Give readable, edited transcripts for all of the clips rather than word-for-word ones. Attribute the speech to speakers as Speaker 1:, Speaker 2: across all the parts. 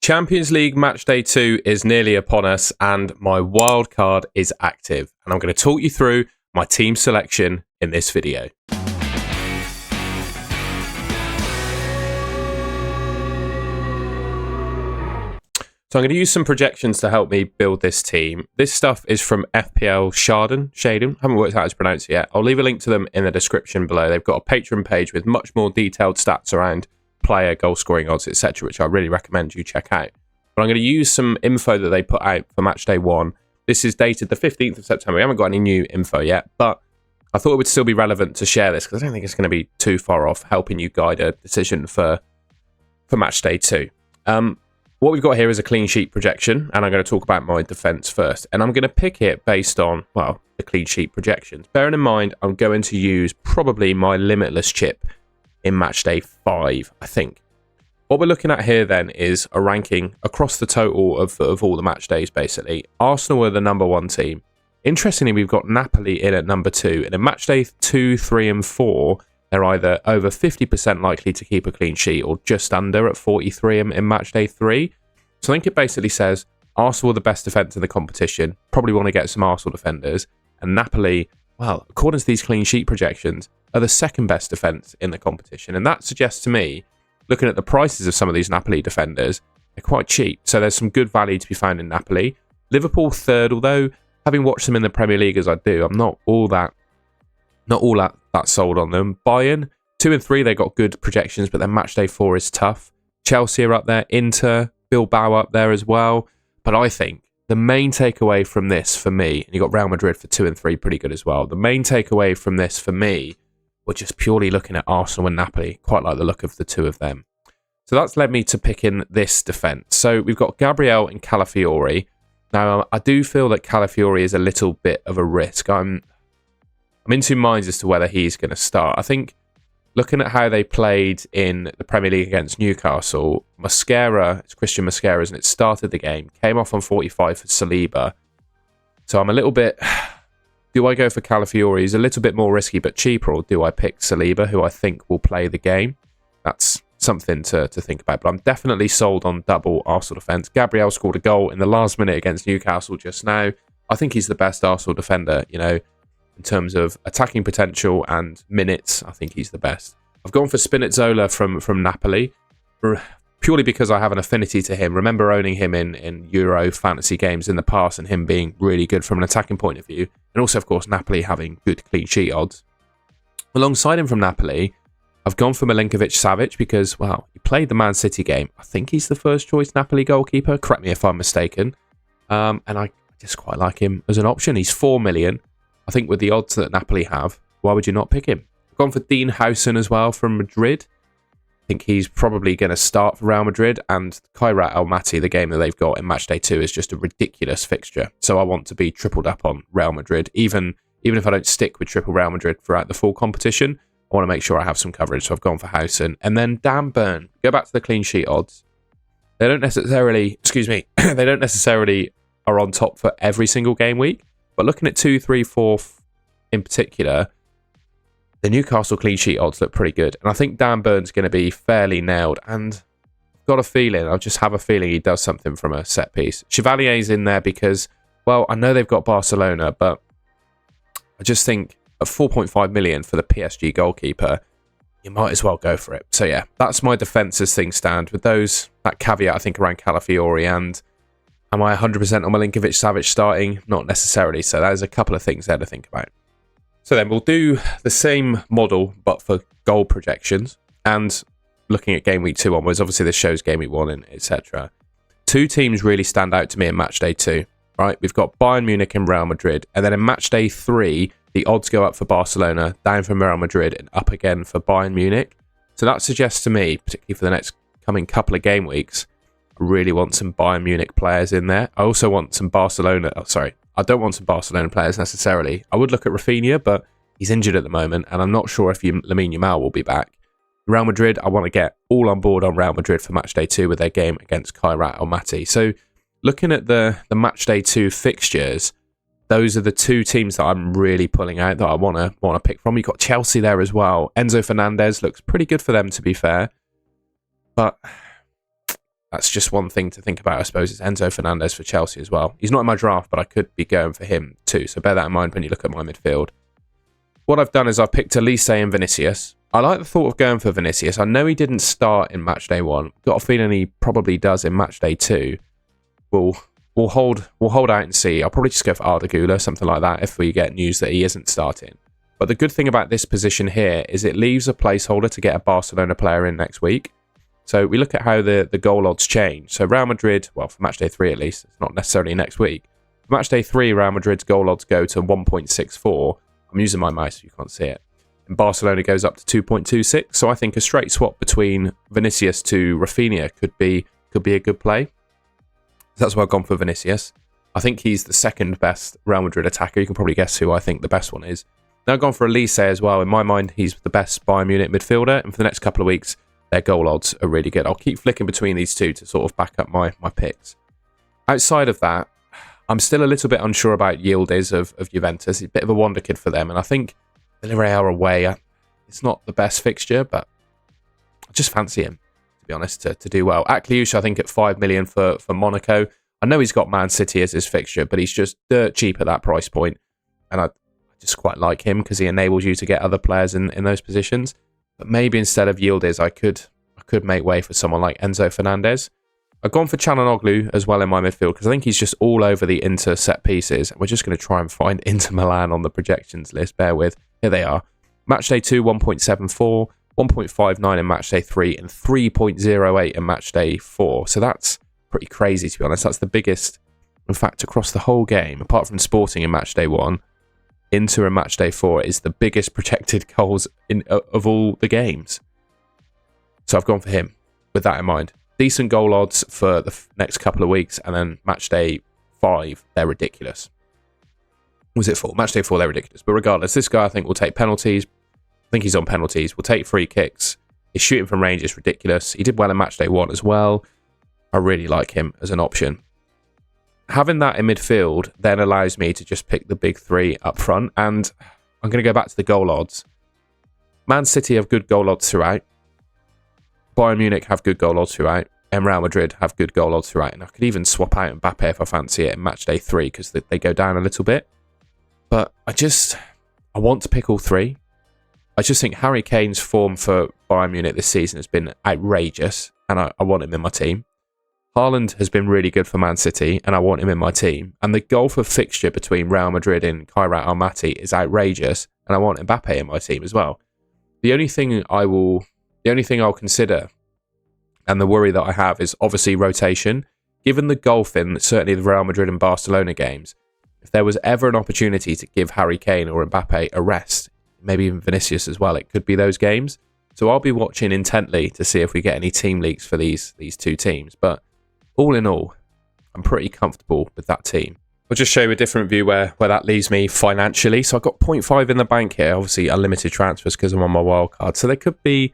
Speaker 1: Champions League match day 2 is nearly upon us and my wildcard is active, and I'm going to talk you through my team selection in this video. So I'm going to use some projections to help me build this team. This stuff is from FPL Schaden. I haven't worked out how to pronounce it yet. I'll leave a link to them in the description below. They've got a Patreon page with much more detailed stats around player, goal scoring odds, etc., which I really recommend you check out. But I'm going to use some info that they put out for match day 1. This is dated the 15th of September. We haven't got any new info yet, but I thought it would still be relevant to share this because I don't think it's going to be too far off helping you guide a decision for match day 2. What we've got here is a clean sheet projection, and I'm going to talk about my defence first. And I'm going to pick it based on, well, the clean sheet projections. Bearing in mind, I'm going to use probably my limitless chip in match day 5, I think. What we're looking at here then is a ranking across the total of all the match days, basically. Arsenal are the number 1 team. Interestingly, we've got Napoli in at number 2. And in match day 2, 3 and 4, they're either over 50% likely to keep a clean sheet or just under at 43 in match day 3. So I think it basically says Arsenal are the best defence in the competition. Probably want to get some Arsenal defenders. And Napoli, well, according to these clean sheet projections, are the second best defence in the competition. And that suggests to me, looking at the prices of some of these Napoli defenders, they're quite cheap. So there's some good value to be found in Napoli. Liverpool third, although having watched them in the Premier League as I do, I'm not all that sold on them. Bayern, 2 and 3, they got good projections, but then match day 4 is tough. Chelsea are up there, Inter, Bilbao up there as well. But I think the main takeaway from this for me, and you got Real Madrid for 2 and 3 pretty good as well. The main takeaway from this for me, we're just purely looking at Arsenal and Napoli. Quite like the look of the two of them. So that's led me to picking this defence. So we've got Gabriel and Calafiori. Now, I do feel that Calafiori is a little bit of a risk. I'm in two minds as to whether he's going to start. I think looking at how they played in the Premier League against Newcastle, Mosquera, it's Christian Mosquera, isn't it, started the game, came off on 45 for Saliba. So I'm a little bit... Do I go for Calafiori? He's a little bit more risky but cheaper, or do I pick Saliba, who I think will play the game? That's something to think about. But I'm definitely sold on double Arsenal defence. Gabriel scored a goal in the last minute against Newcastle just now. I think he's the best Arsenal defender, you know, in terms of attacking potential and minutes. I think he's the best. I've gone for Spinazzola from Napoli, purely because I have an affinity to him. Remember owning him in Euro fantasy games in the past and him being really good from an attacking point of view. And also, of course, Napoli having good clean sheet odds. Alongside him from Napoli, I've gone for Milinkovic-Savic because, well, he played the Man City game. I think he's the first choice Napoli goalkeeper. Correct me if I'm mistaken. And I just quite like him as an option. He's 4 million. I think with the odds that Napoli have, why would you not pick him? I've gone for Dean Howson as well from Madrid. I think he's probably going to start for Real Madrid, and Kairat Almaty, the game that they've got in match day 2, is just a ridiculous fixture. So I want to be tripled up on Real Madrid, even if I don't stick with triple Real Madrid throughout the full competition. I want to make sure I have some coverage, so I've gone for Howson. And then Dan Burn, go back to the clean sheet odds. They don't necessarily, they don't necessarily are on top for every single game week, but looking at 2, 3, 4 in particular, the Newcastle clean sheet odds look pretty good. And I think Dan Burn's going to be fairly nailed. And I've got a feeling, I just have a feeling he does something from a set piece. Chevalier's in there because, well, I know they've got Barcelona, but I just think at 4.5 million for the PSG goalkeeper, you might as well go for it. So yeah, that's my defence as things stand. With that caveat, I think, around Calafiori. And am I 100% on Milinkovic-Savic starting? Not necessarily. So there's a couple of things there to think about. So then we'll do the same model, but for goal projections. And looking at game week 2 onwards, obviously this shows game week 1 and etc. Two teams really stand out to me in match day 2, right? We've got Bayern Munich and Real Madrid. And then in match day 3, the odds go up for Barcelona, down for Real Madrid, and up again for Bayern Munich. So that suggests to me, particularly for the next coming couple of game weeks, I really want some Bayern Munich players in there. I also want some Barcelona... Oh, sorry. I don't want some Barcelona players necessarily. I would look at Rafinha, but he's injured at the moment, and I'm not sure if Lamine Yamal will be back. Real Madrid, I want to get all on board on Real Madrid for match day 2 with their game against Kairat Almaty. So looking at the match day 2 fixtures, those are the two teams that I'm really pulling out that I want to pick from. You've got Chelsea there as well. Enzo Fernandez looks pretty good for them, to be fair. But that's just one thing to think about, I suppose, is Enzo Fernandez for Chelsea as well. He's not in my draft, but I could be going for him too. So bear that in mind when you look at my midfield. What I've done is I've picked Elise and Vinicius. I like the thought of going for Vinicius. I know he didn't start in matchday 1. Got a feeling he probably does in matchday 2. We'll hold out and see. I'll probably just go for Arda Güler, something like that, if we get news that he isn't starting. But the good thing about this position here is it leaves a placeholder to get a Barcelona player in next week. So we look at how the goal odds change. So Real Madrid, well, for matchday 3 at least, it's not necessarily next week. For matchday 3, Real Madrid's goal odds go to 1.64. I'm using my mouse so you can't see it. And Barcelona goes up to 2.26. So I think a straight swap between Vinicius to Rafinha could be a good play. So that's why I've gone for Vinicius. I think he's the second best Real Madrid attacker. You can probably guess who I think the best one is. Now I've gone for Elise as well. In my mind, he's the best Bayern Munich midfielder. And for the next couple of weeks, their goal odds are really good. I'll keep flicking between these two to sort of back up my picks. Outside of that, I'm still a little bit unsure about Yildiz of Juventus. He's a bit of a wonder kid for them. And I think Villarreal away, it's not the best fixture, but I just fancy him, to be honest, to do well. Akliouche, I think, at 5 million for Monaco. I know he's got Man City as his fixture, but he's just dirt cheap at that price point. And I just quite like him because he enables you to get other players in those positions. But maybe instead of Yildiz, I could make way for someone like Enzo Fernandez. I've gone for Çalhanoğlu as well in my midfield because I think he's just all over the Inter set pieces. We're just going to try and find Inter Milan on the projections list. Bear with. Here they are. Matchday 2, 1.74, 1.59 in matchday 3, and 3.08 in matchday 4. So that's pretty crazy, to be honest. That's the biggest, in fact, across the whole game, apart from Sporting in matchday 1. Inter in matchday 4 is the biggest projected goals of all the games. So I've gone for him with that in mind. Decent goal odds for the next couple of weeks, and then matchday 5, they're ridiculous. Was it 4? Matchday 4, they're ridiculous. But regardless, this guy I think will take penalties. I think he's on penalties. Will take free kicks. His shooting from range is ridiculous. He did well in matchday 1 as well. I really like him as an option. Having that in midfield then allows me to just pick the big 3 up front. And I'm going to go back to the goal odds. Man City have good goal odds throughout. Bayern Munich have good goal odds throughout. And Real Madrid have good goal odds throughout. And I could even swap out Mbappe if I fancy it in matchday 3 because they go down a little bit. But I want to pick all 3. I just think Harry Kane's form for Bayern Munich this season has been outrageous. And I want him in my team. Haaland has been really good for Man City, and I want him in my team. And the goal for fixture between Real Madrid and Kairat Almaty is outrageous, and I want Mbappe in my team as well. The only thing I'll consider, and the worry that I have, is obviously rotation. Given the golf in certainly the Real Madrid and Barcelona games, if there was ever an opportunity to give Harry Kane or Mbappe a rest, maybe even Vinicius as well, it could be those games. So I'll be watching intently to see if we get any team leaks for these two teams. But all in all, I'm pretty comfortable with that team. I'll just show you a different view where that leaves me financially. So I've got 0.5 in the bank here, obviously unlimited transfers because I'm on my wildcard. So there could be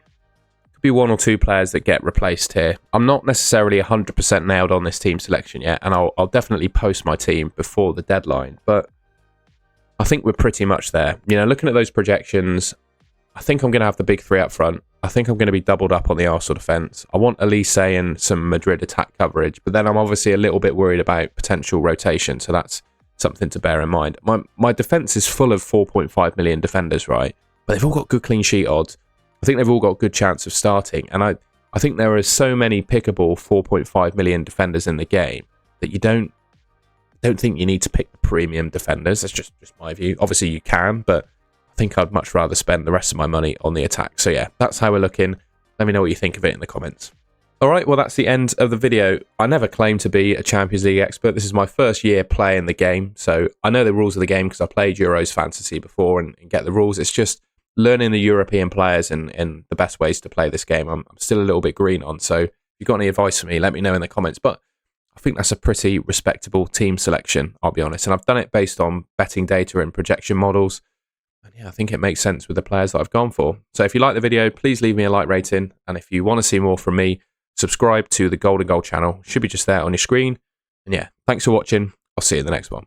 Speaker 1: 1 or 2 players that get replaced here. I'm not necessarily 100% nailed on this team selection yet, and I'll definitely post my team before the deadline. But I think we're pretty much there. You know, looking at those projections, I think I'm going to have the big 3 up front. I think I'm going to be doubled up on the Arsenal defence. I want Elise and some Madrid attack coverage, but then I'm obviously a little bit worried about potential rotation, so that's something to bear in mind. My defence is full of 4.5 million defenders, right? But they've all got good clean sheet odds. I think they've all got good chance of starting, and I think there are so many pickable 4.5 million defenders in the game that you don't think you need to pick the premium defenders. That's just my view. Obviously you can, but I think I'd much rather spend the rest of my money on the attack. So yeah, that's how we're looking. Let me know what you think of it in the comments. All right, well, that's the end of the video. I never claimed to be a Champions League expert. This is my first year playing the game, so I know the rules of the game because I played Euros Fantasy before and get the rules. It's just learning the European players and the best ways to play this game. I'm still a little bit green on, so if you've got any advice for me, let me know in the comments. But I think that's a pretty respectable team selection, I'll be honest. And I've done it based on betting data and projection models. And yeah, I think it makes sense with the players that I've gone for. So if you like the video, please leave me a like rating. And if you want to see more from me, subscribe to the Golden Goal channel. Should be just there on your screen. And yeah, thanks for watching. I'll see you in the next one.